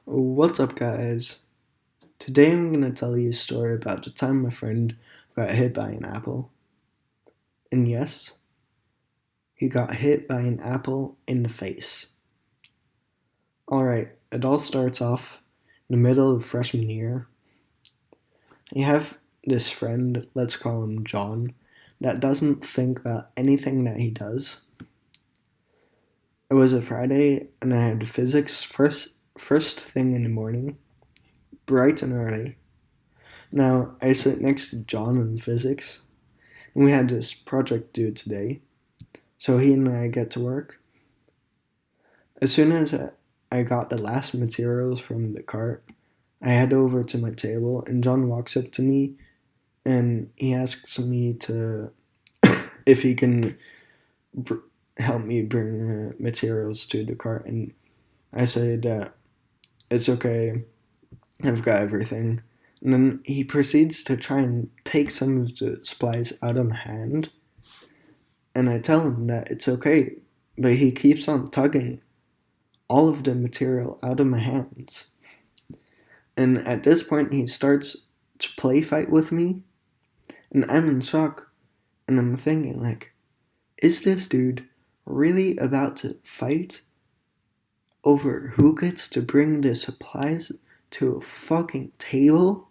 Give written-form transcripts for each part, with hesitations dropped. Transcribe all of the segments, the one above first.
What's up, guys? Today I'm going to tell you a story about the time my friend got hit by an apple. And yes, he got hit by an apple in the face. Alright, it all starts off in the middle of freshman year. You have this friend, let's call him John, that doesn't think about anything that he does. It was a Friday and I had physics first thing in the morning, bright and early. Now, I sit next to John in physics, and we had this project due today, so he and I get to work. As soon as I got the last materials from the cart, I head over to my table, and John walks up to me, and he asks me to if he can help me bring materials to the cart, and I said that it's okay, I've got everything. And then he proceeds to try and take some of the supplies out of my hand. And I tell him that it's okay, but he keeps on tugging all of the material out of my hands. And at this point, he starts to play fight with me. And I'm in shock. And I'm thinking, like, is this dude really about to fight over who gets to bring the supplies to a fucking table?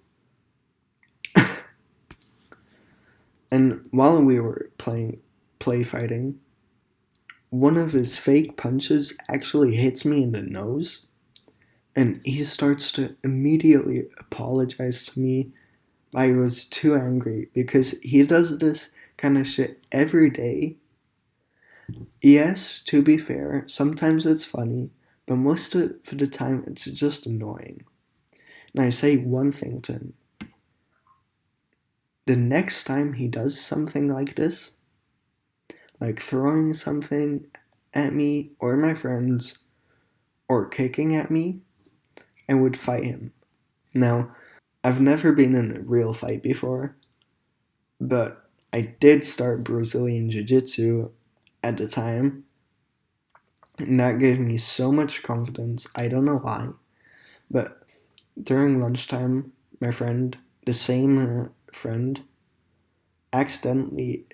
And while we were play fighting, one of his fake punches actually hits me in the nose, and he starts to immediately apologize to me. I was too angry because he does this kind of shit every day. Yes, to be fair, sometimes it's funny, but most of the time it's just annoying. And I say one thing to him: the next time he does something like this, like throwing something at me or my friends, or kicking at me, I would fight him. Now, I've never been in a real fight before, but I did start Brazilian Jiu Jitsu at the time, and that gave me so much confidence. I don't know why, but during lunchtime, my friend, the same friend, accidentally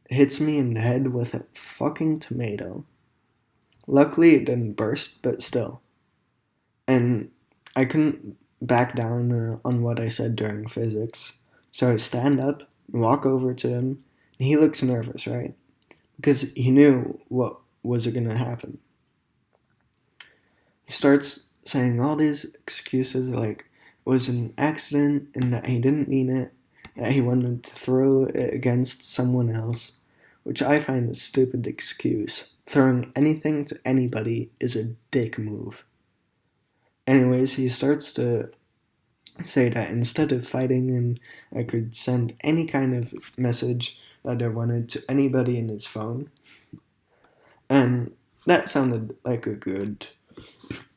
hits me in the head with a fucking tomato. Luckily, it didn't burst, but still. And I couldn't back down on what I said during physics. So I stand up, walk over to him, and he looks nervous, right? Because he knew what was going to happen. He starts saying all these excuses like it was an accident and that he didn't mean it, that he wanted to throw it against someone else, which I find a stupid excuse. Throwing anything to anybody is a dick move. Anyways, he starts to say that instead of fighting him, I could send any kind of message that I wanted to anybody in his phone. And that sounded like a good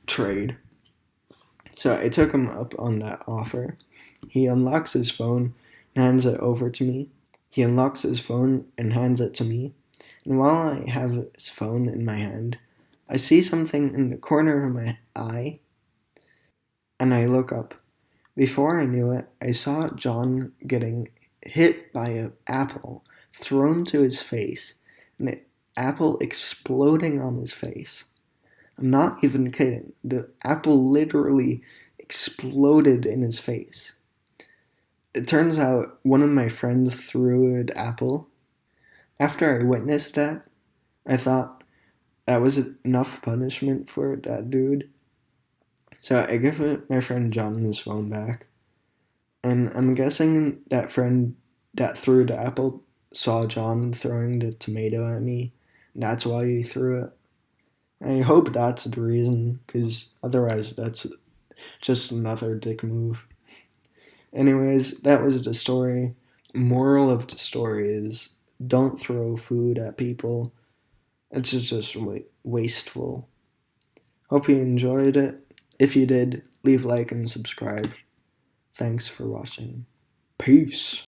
trade. So I took him up on that offer. He unlocks his phone and hands it over to me. He unlocks his phone and hands it to me. And while I have his phone in my hand, I see something in the corner of my eye, and I look up. Before I knew it, I saw John getting hit by an apple thrown to his face, and the apple exploding on his face. I'm not even kidding. The apple literally exploded in his face. It turns out one of my friends threw an apple. After I witnessed that, I thought that was enough punishment for that dude. So I give my friend John his phone back. And I'm guessing that friend that threw the apple saw John throwing the tomato at me. And that's why he threw it. I hope that's the reason, because otherwise that's just another dick move. Anyways, that was the story. Moral of the story is don't throw food at people. It's just wasteful. Hope you enjoyed it. If you did, leave a like and subscribe. Thanks for watching. Peace.